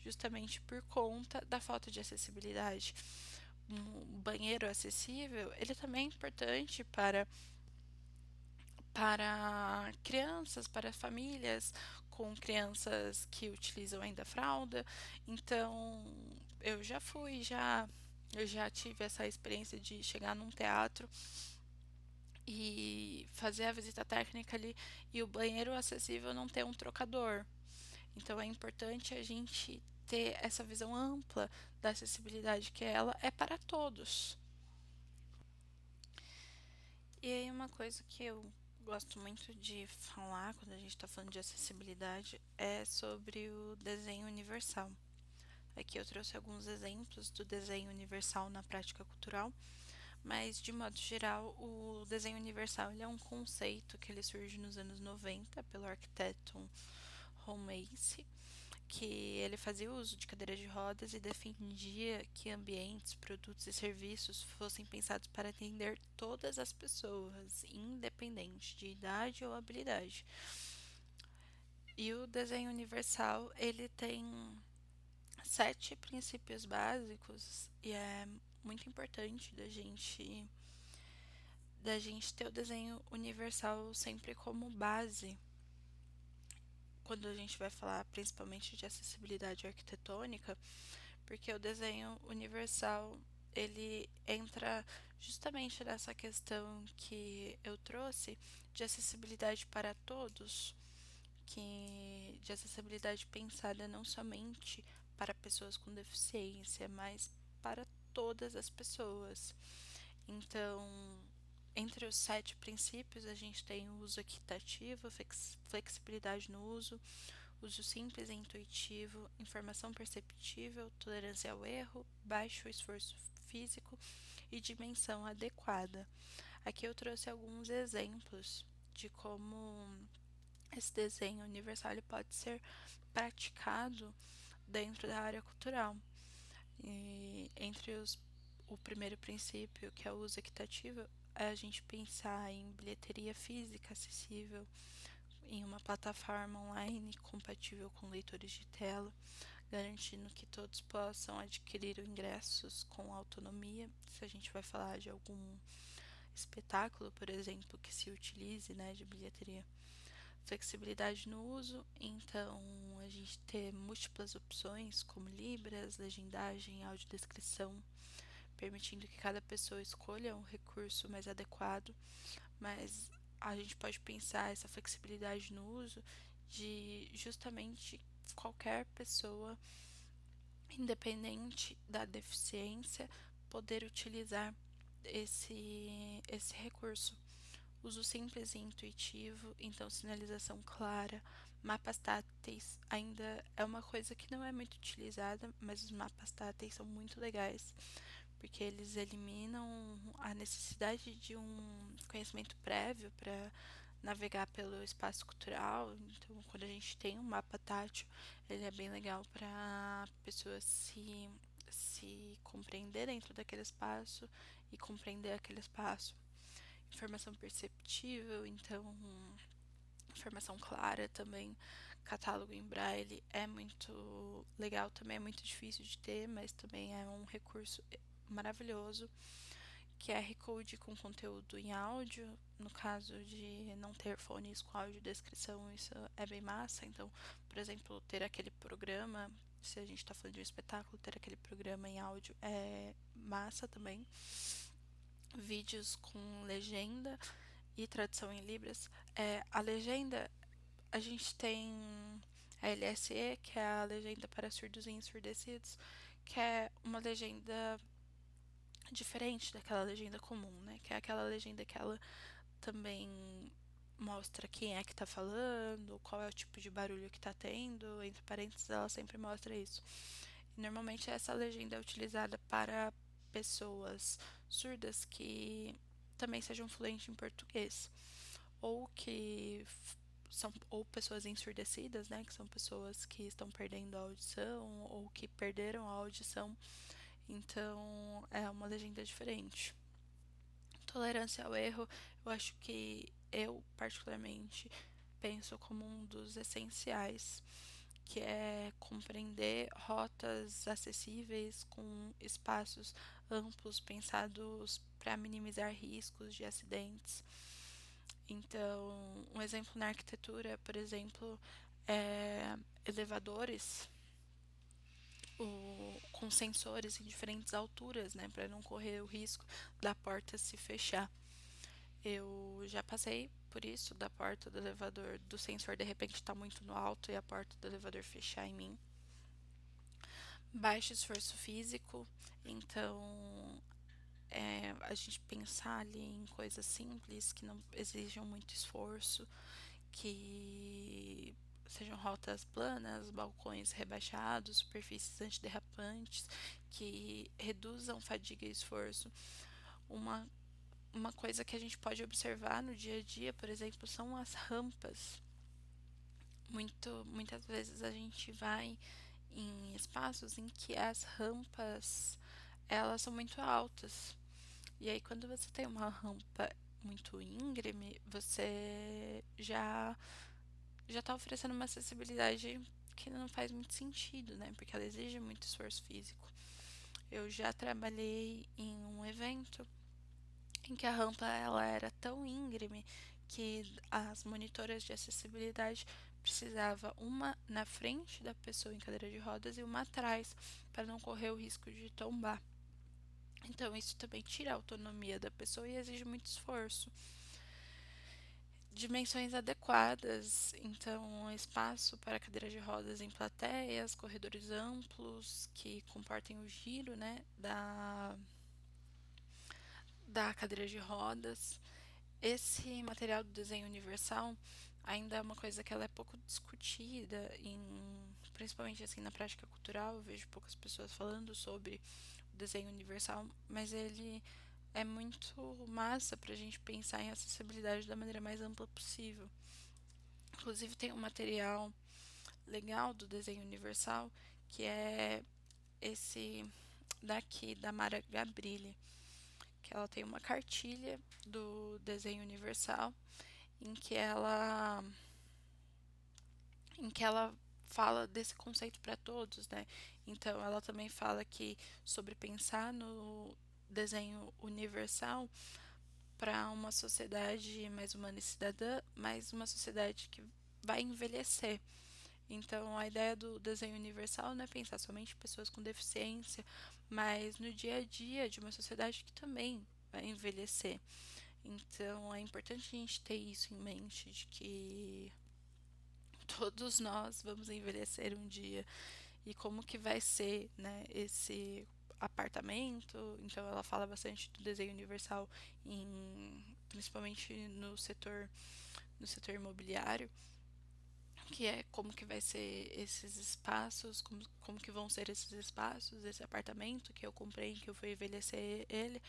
justamente por conta da falta de acessibilidade. Um banheiro acessível, ele também é importante para crianças, para famílias com crianças que utilizam ainda fralda. Então, eu já tive essa experiência de chegar num teatro e fazer a visita técnica ali e o banheiro acessível não ter um trocador. Então é importante a gente ter essa visão ampla da acessibilidade que ela é para todos. E aí uma coisa que eu gosto muito de falar quando a gente está falando de acessibilidade é sobre o desenho universal. Aqui eu trouxe alguns exemplos do desenho universal na prática cultural, mas de modo geral o desenho universal ele é um conceito que ele surge nos anos 90 pelo arquiteto Ron Macy, que ele fazia uso de cadeiras de rodas e defendia que ambientes, produtos e serviços fossem pensados para atender todas as pessoas, independente de idade ou habilidade. E o desenho universal, ele tem 7 princípios básicos e é muito importante da gente ter o desenho universal sempre como base quando a gente vai falar principalmente de acessibilidade arquitetônica, porque o desenho universal ele entra justamente nessa questão que eu trouxe de acessibilidade para todos, que de acessibilidade pensada não somente para pessoas com deficiência, mas para todas as pessoas. Então, entre os 7 princípios, a gente tem o uso equitativo, flexibilidade no uso, uso simples e intuitivo, informação perceptível, tolerância ao erro, baixo esforço físico e dimensão adequada. Aqui eu trouxe alguns exemplos de como esse desenho universal ele pode ser praticado dentro da área cultural. E o primeiro princípio, que é o uso equitativo, é a gente pensar em bilheteria física acessível, em uma plataforma online compatível com leitores de tela, garantindo que todos possam adquirir ingressos com autonomia. Se a gente vai falar de algum espetáculo, por exemplo, que se utilize, né, de bilheteria. Flexibilidade no uso, então a gente ter múltiplas opções como libras, legendagem, audiodescrição, permitindo que cada pessoa escolha um recurso mais adequado, mas a gente pode pensar essa flexibilidade no uso de justamente qualquer pessoa, independente da deficiência, poder utilizar esse recurso. Uso simples e intuitivo, então sinalização clara. Mapas táteis ainda é uma coisa que não é muito utilizada, mas os mapas táteis são muito legais, porque eles eliminam a necessidade de um conhecimento prévio para navegar pelo espaço cultural. Então, quando a gente tem um mapa tátil, ele é bem legal para pessoas se compreender dentro daquele espaço e compreender aquele espaço. Informação perceptível, então informação clara também. Catálogo em braille é muito legal, também é muito difícil de ter, mas também é um recurso maravilhoso. QR Code com conteúdo em áudio, no caso de não ter fones com audiodescrição, isso é bem massa. Então, por exemplo, ter aquele programa, se a gente está falando de um espetáculo, ter aquele programa em áudio é massa também. Vídeos com legenda e tradução em Libras. A legenda, a gente tem a LSE, que é a legenda para surdos e ensurdecidos, que é uma legenda diferente daquela legenda comum, né? Que é aquela legenda que ela também mostra quem é que tá falando, qual é o tipo de barulho que tá tendo, entre parênteses, ela sempre mostra isso. E normalmente essa legenda é utilizada para pessoas surdas que também sejam fluentes em português, ou que são ou pessoas ensurdecidas, né, que são pessoas que estão perdendo a audição ou que perderam a audição. Então, é uma legenda diferente. Tolerância ao erro, eu acho que eu, particularmente, penso como um dos essenciais, que é compreender rotas acessíveis com espaços amplos pensados para minimizar riscos de acidentes. Então, um exemplo na arquitetura, por exemplo, é elevadores com sensores em diferentes alturas, né, para não correr o risco da porta se fechar. Eu já passei por isso, da porta do elevador, do sensor de repente estar muito no alto e a porta do elevador fechar em mim. Baixo esforço físico, então a gente pensar ali em coisas simples que não exijam muito esforço, que sejam rotas planas, balcões rebaixados, superfícies antiderrapantes, que reduzam fadiga e esforço. Uma, uma coisa que a gente pode observar no dia a dia, por exemplo, são as rampas. Muitas vezes a gente vai em espaços em que as rampas elas são muito altas. E aí quando você tem uma rampa muito íngreme, você já está oferecendo uma acessibilidade que não faz muito sentido, né? Porque ela exige muito esforço físico. Eu já trabalhei em um evento em que a rampa ela era tão íngreme que as monitoras de acessibilidade precisava uma na frente da pessoa em cadeira de rodas e uma atrás para não correr o risco de tombar. Então isso também tira a autonomia da pessoa e exige muito esforço. Dimensões adequadas, então espaço para cadeira de rodas em plateias, corredores amplos que comportem o giro, né, da cadeira de rodas. Esse material do desenho universal ainda é uma coisa que ela é pouco discutida, principalmente assim na prática cultural. Eu vejo poucas pessoas falando sobre o desenho universal, mas ele é muito massa para a gente pensar em acessibilidade da maneira mais ampla possível. Inclusive tem um material legal do desenho universal que é esse daqui da Mara Gabrilli, que ela tem uma cartilha do desenho universal em que ela fala desse conceito para todos, né? Então ela também fala que sobre pensar no desenho universal para uma sociedade mais humana e cidadã, mas uma sociedade que vai envelhecer. Então, a ideia do desenho universal não é pensar somente em pessoas com deficiência, mas no dia a dia de uma sociedade que também vai envelhecer. Então, é importante a gente ter isso em mente, de que todos nós vamos envelhecer um dia e como que vai ser, né, apartamento, então ela fala bastante do desenho universal principalmente no setor imobiliário, que é como que vai ser esses espaços, como que vão ser esses espaços, esse apartamento que eu comprei, que eu vou envelhecer ele,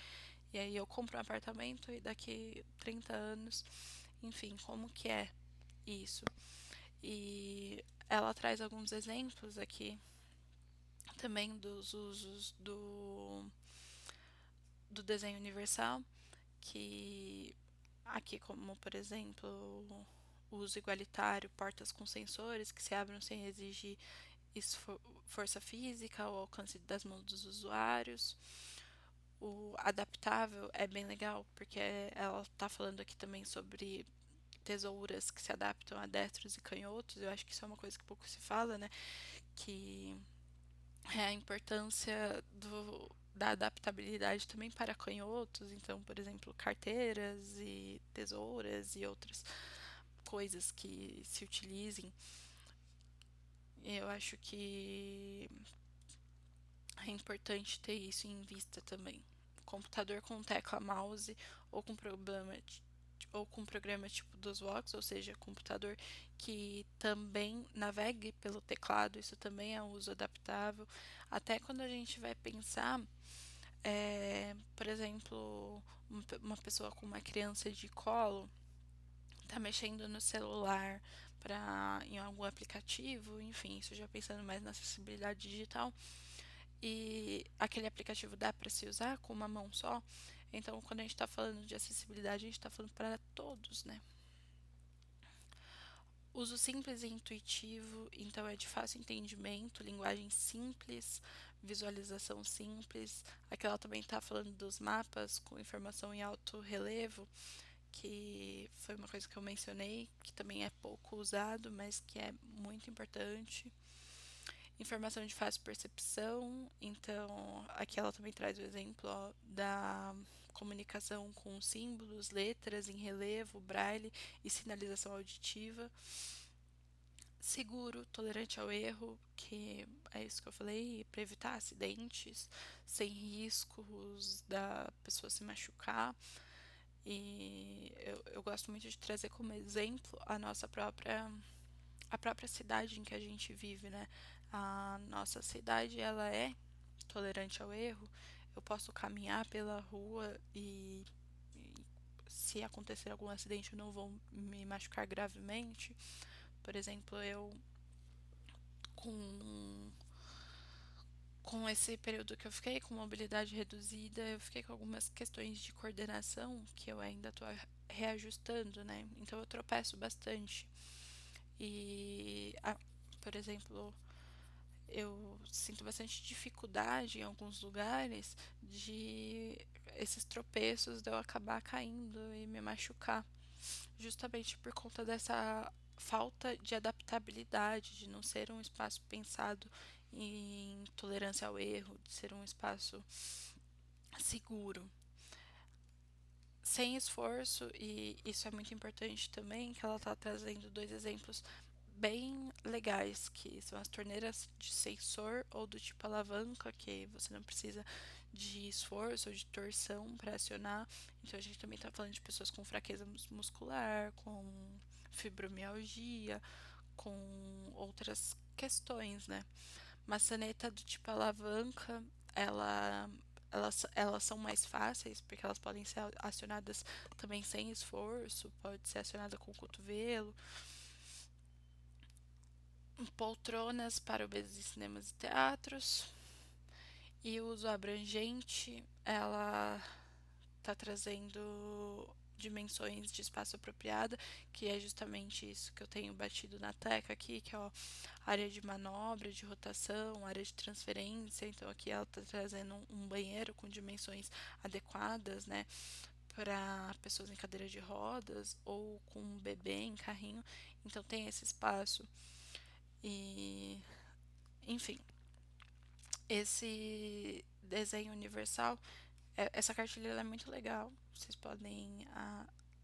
e aí eu compro um apartamento e daqui 30 anos, enfim, como que é isso. E ela traz alguns exemplos aqui também dos usos do desenho universal, que aqui como, por exemplo, o uso igualitário, portas com sensores que se abrem sem exigir força física ao alcance das mãos dos usuários. O adaptável é bem legal, porque ela está falando aqui também sobre tesouras que se adaptam a destros e canhotos. Eu acho que isso é uma coisa que pouco se fala, né? Que é a importância da adaptabilidade também para canhotos. Então, por exemplo, carteiras e tesouras e outras coisas que se utilizem. Eu acho que é importante ter isso em vista também. Computador com tecla, mouse ou com programa tipo dos Vox, ou seja, computador que também navegue pelo teclado, isso também é um uso adaptável. Até quando a gente vai pensar, por exemplo, uma pessoa com uma criança de colo tá mexendo no celular em algum aplicativo, enfim, isso já pensando mais na acessibilidade digital, e aquele aplicativo dá para se usar com uma mão só. Então, quando a gente está falando de acessibilidade, a gente está falando para todos, né? Uso simples e intuitivo, então é de fácil entendimento, linguagem simples, visualização simples. Aqui ela também está falando dos mapas com informação em alto relevo, que foi uma coisa que eu mencionei, que também é pouco usado, mas que é muito importante. Informação de fácil percepção, então aqui ela também traz o exemplo, ó, da comunicação com símbolos, letras em relevo, braille e sinalização auditiva. Seguro, tolerante ao erro, que é isso que eu falei, para evitar acidentes, sem riscos da pessoa se machucar. E eu gosto muito de trazer como exemplo a própria cidade em que a gente vive, né? A nossa cidade, ela é tolerante ao erro. Eu posso caminhar pela rua e se acontecer algum acidente eu não vou me machucar gravemente. Por exemplo, eu com com esse período que eu fiquei com mobilidade reduzida, eu fiquei com algumas questões de coordenação que eu ainda estou reajustando, né? Então eu tropeço bastante. E, por exemplo, eu sinto bastante dificuldade em alguns lugares de esses tropeços de eu acabar caindo e me machucar, justamente por conta dessa falta de adaptabilidade, de não ser um espaço pensado em tolerância ao erro, de ser um espaço seguro, sem esforço, e isso é muito importante também, que ela está trazendo dois exemplos bem legais, que são as torneiras de sensor ou do tipo alavanca, que você não precisa de esforço ou de torção para acionar. Então a gente também está falando de pessoas com fraqueza muscular, com fibromialgia, com outras questões, né? Maçaneta do tipo alavanca, ela elas são mais fáceis porque elas podem ser acionadas também sem esforço, pode ser acionada com o cotovelo. Poltronas para obesos em cinemas e teatros. E o uso abrangente, ela está trazendo dimensões de espaço apropriada, que é justamente isso que eu tenho batido na tecla aqui, que é a área de manobra, de rotação, área de transferência. Então aqui ela está trazendo um banheiro com dimensões adequadas, né, para pessoas em cadeira de rodas ou com um bebê em carrinho. Então tem esse espaço e, enfim, esse desenho universal, essa cartilha ela é muito legal. Vocês podem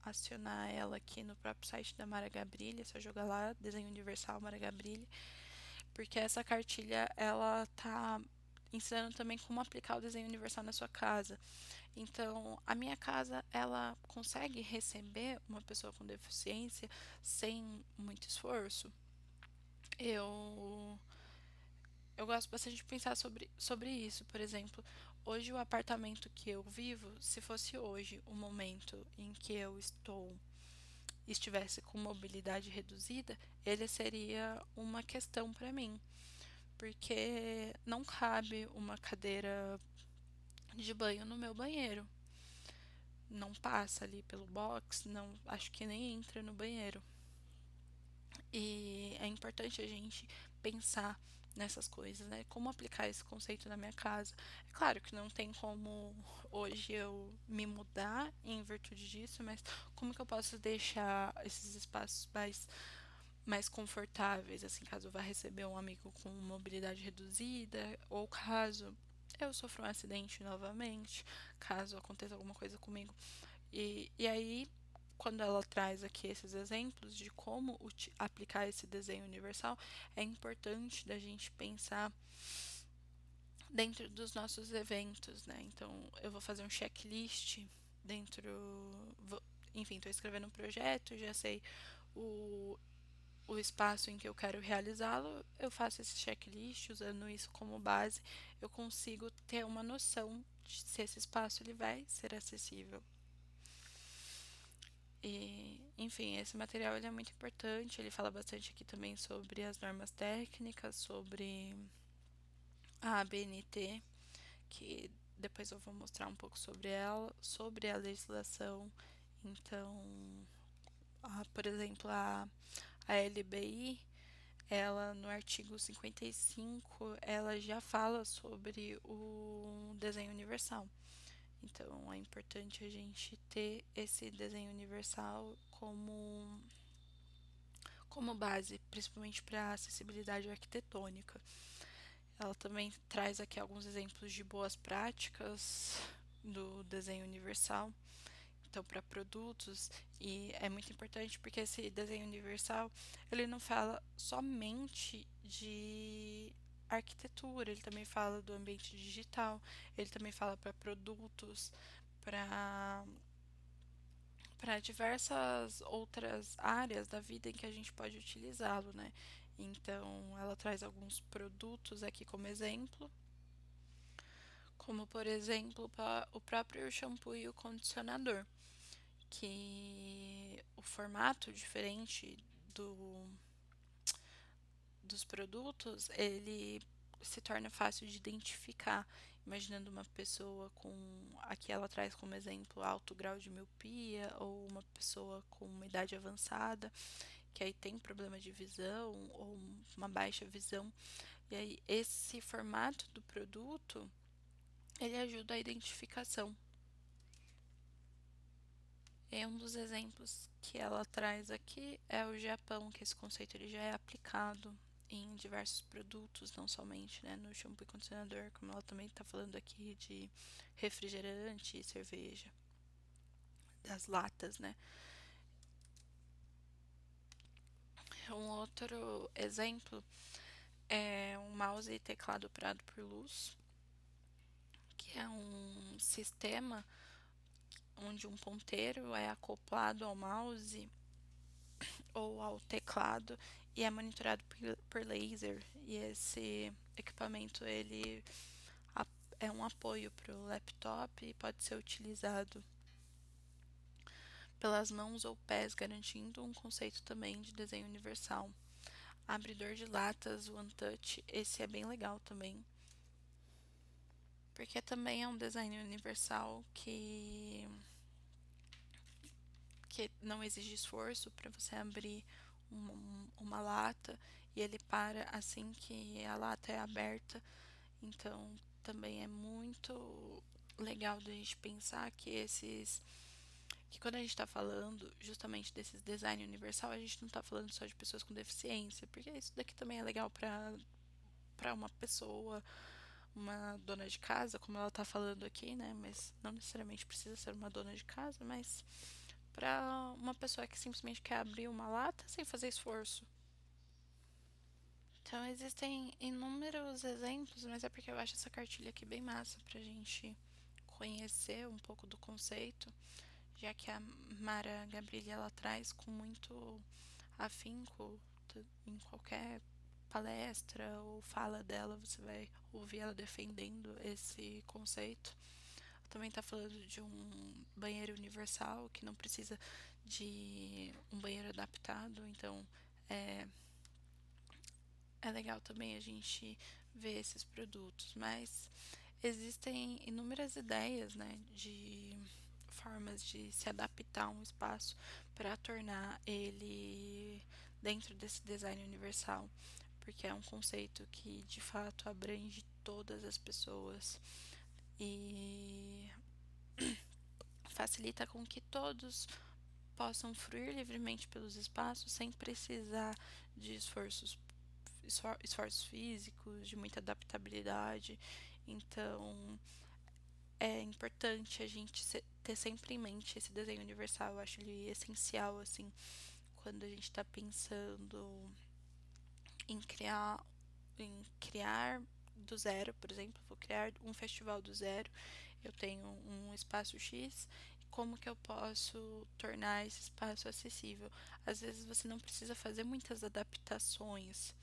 acionar ela aqui no próprio site da Mara Gabrilli, é só jogar lá, desenho universal Mara Gabrilli, porque essa cartilha ela tá ensinando também como aplicar o desenho universal na sua casa. Então, a minha casa, ela consegue receber uma pessoa com deficiência sem muito esforço. Eu, eu gosto bastante de pensar sobre isso. Por exemplo, hoje o apartamento que eu vivo, se fosse hoje o momento em que eu estivesse com mobilidade reduzida, ele seria uma questão para mim, porque não cabe uma cadeira de banho no meu banheiro. Não passa ali pelo box, não, acho que nem entra no banheiro. E é importante a gente pensar nessas coisas, né? Como aplicar esse conceito na minha casa. É claro que não tem como hoje eu me mudar em virtude disso, mas como que eu posso deixar esses espaços mais confortáveis, assim, caso eu vá receber um amigo com mobilidade reduzida, ou caso eu sofra um acidente novamente, caso aconteça alguma coisa comigo. E aí, quando ela traz aqui esses exemplos de como aplicar esse desenho universal, é importante da gente pensar dentro dos nossos eventos, né? Então, eu vou fazer um checklist dentro. Enfim, estou escrevendo um projeto, já sei o, o espaço em que eu quero realizá-lo, eu faço esse checklist, usando isso como base, eu consigo ter uma noção de se esse espaço ele vai ser acessível. E, enfim, esse material ele é muito importante. Ele fala bastante aqui também sobre as normas técnicas, sobre a ABNT, que depois eu vou mostrar um pouco sobre ela, sobre a legislação. Então, por exemplo, a LBI, ela no artigo 55, ela já fala sobre o desenho universal. Então, é importante a gente ter esse desenho universal como base, principalmente para acessibilidade arquitetônica. Ela também traz aqui alguns exemplos de boas práticas do desenho universal, então para produtos, e é muito importante porque esse desenho universal ele não fala somente de arquitetura, ele também fala do ambiente digital, ele também fala para produtos, para diversas outras áreas da vida em que a gente pode utilizá-lo, né? Então, ela traz alguns produtos aqui como exemplo, como por exemplo o próprio shampoo e o condicionador, que o formato diferente do, dos produtos, ele se torna fácil de identificar. Imaginando uma pessoa com, aqui ela traz como exemplo alto grau de miopia, ou uma pessoa com uma idade avançada, que aí tem problema de visão ou uma baixa visão. E aí esse formato do produto, ele ajuda a identificação. E um dos exemplos que ela traz aqui é o Japão, que esse conceito ele já é aplicado em diversos produtos, não somente, né, no shampoo e condicionador, como ela também está falando aqui de refrigerante e cerveja, das latas, né. Um outro exemplo é um mouse e teclado operado por luz, que é um sistema onde um ponteiro é acoplado ao mouse ou ao teclado e é monitorado por laser. E esse equipamento ele é um apoio para o laptop e pode ser utilizado pelas mãos ou pés, garantindo um conceito também de desenho universal. Abridor de latas, o OneTouch, esse é bem legal também, porque também é um design universal que não exige esforço para você abrir uma lata, e ele para assim que a lata é aberta. Então também é muito legal da gente pensar que quando a gente está falando justamente desses design universal, a gente não está falando só de pessoas com deficiência, porque isso daqui também é legal para uma pessoa, uma dona de casa, como ela está falando aqui, né? Mas não necessariamente precisa ser uma dona de casa, mas para uma pessoa que simplesmente quer abrir uma lata sem fazer esforço. Então, existem inúmeros exemplos, mas é porque eu acho essa cartilha aqui bem massa pra gente conhecer um pouco do conceito, já que a Mara Gabrilli ela traz com muito afinco em qualquer palestra ou fala dela, você vai ouvir ela defendendo esse conceito. Também está falando de um banheiro universal que não precisa de um banheiro adaptado, então é, é legal também a gente ver esses produtos, mas existem inúmeras ideias, né, de formas de se adaptar a um espaço para tornar ele dentro desse design universal, porque é um conceito que de fato abrange todas as pessoas e facilita com que todos possam fruir livremente pelos espaços sem precisar de esforços físicos, de muita adaptabilidade. Então, é importante a gente ter sempre em mente esse desenho universal. Eu acho ele essencial, assim, quando a gente está pensando em criar do zero, por exemplo, vou criar um festival do zero, eu tenho um espaço X, como que eu posso tornar esse espaço acessível? Às vezes você não precisa fazer muitas adaptações,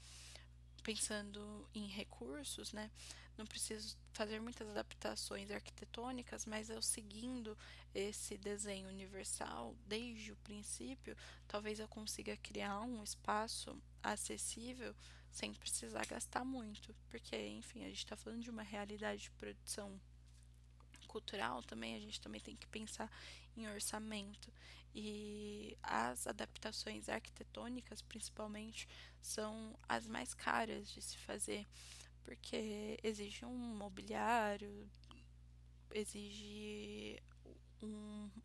pensando em recursos, né? Não preciso fazer muitas adaptações arquitetônicas, mas eu seguindo esse desenho universal desde o princípio, talvez eu consiga criar um espaço acessível sem precisar gastar muito, porque, enfim, a gente está falando de uma realidade de produção cultural também, a gente também tem que pensar em orçamento. E as adaptações arquitetônicas, principalmente, são as mais caras de se fazer, porque exige um mobiliário, exige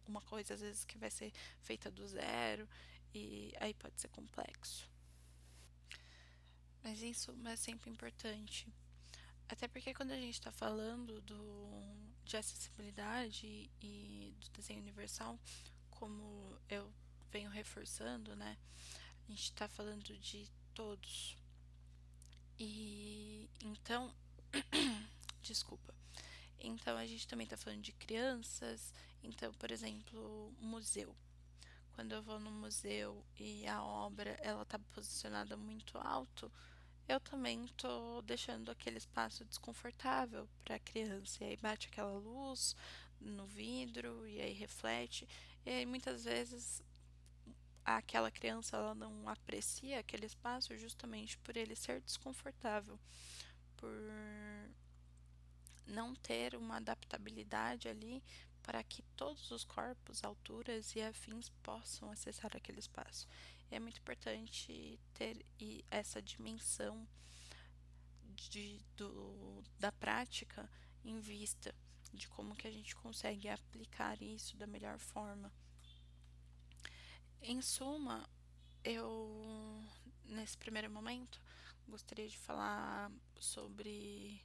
uma coisa às vezes que vai ser feita do zero, e aí pode ser complexo. Mas isso é sempre importante. Até porque quando a gente está falando de acessibilidade e do desenho universal, como eu venho reforçando, né? A gente está falando de todos. E então, desculpa. Então a gente também está falando de crianças. Então, por exemplo, museu. Quando eu vou no museu e a obra ela está posicionada muito alto, eu também tô deixando aquele espaço desconfortável para a criança. E aí bate aquela luz no vidro e aí reflete. E aí muitas vezes aquela criança ela não aprecia aquele espaço justamente por ele ser desconfortável, por não ter uma adaptabilidade ali para que todos os corpos, alturas e afins possam acessar aquele espaço. E é muito importante ter essa dimensão da prática em vista de como que a gente consegue aplicar isso da melhor forma. Em suma, eu nesse primeiro momento gostaria de falar sobre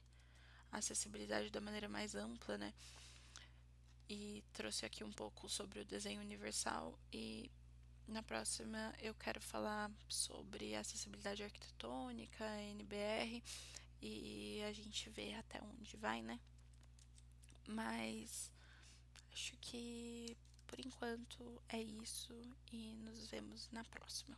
acessibilidade da maneira mais ampla, né? E trouxe aqui um pouco sobre o desenho universal e na próxima eu quero falar sobre acessibilidade arquitetônica, NBR, e a gente vê até onde vai, né? Mas acho que por enquanto é isso e nos vemos na próxima.